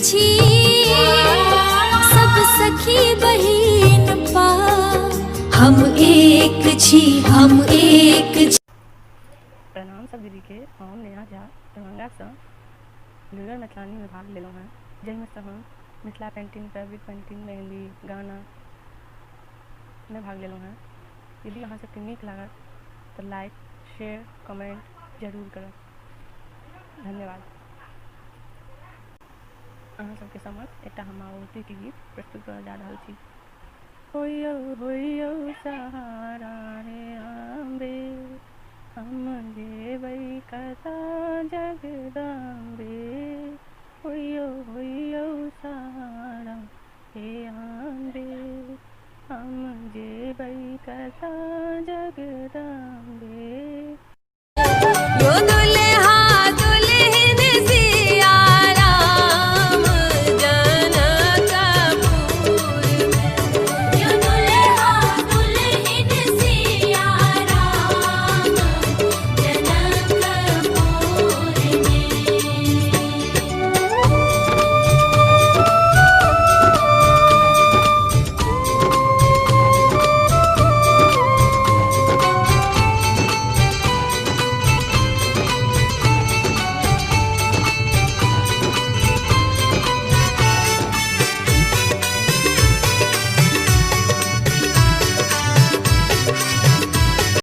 छी सब सखी बहिन पा, हम एक छी, हम एक छी। प्रणाम सब दीदी के। हम नेहा झा दरभंगा से लुलर मैथिलानी में भाग लेलहुँ हैं, जाहिमे से हम मिथिला पेंटिंग, फैब्रिक पेंटिंग, मेहंदी, गाना में भाग लेलहुँ हैं। यदि अहाँ सबके नीक लागत तो लाइक, शेयर, कमेंट जरूर करब। धन्यवाद। अहाँ सबके समक्ष एकटा हम माओवाती के गीत प्रस्तुत करऽ जा रहल छी। होइयो सहारा रे अम्बे, हम देबै कतऽ जगदम्बे,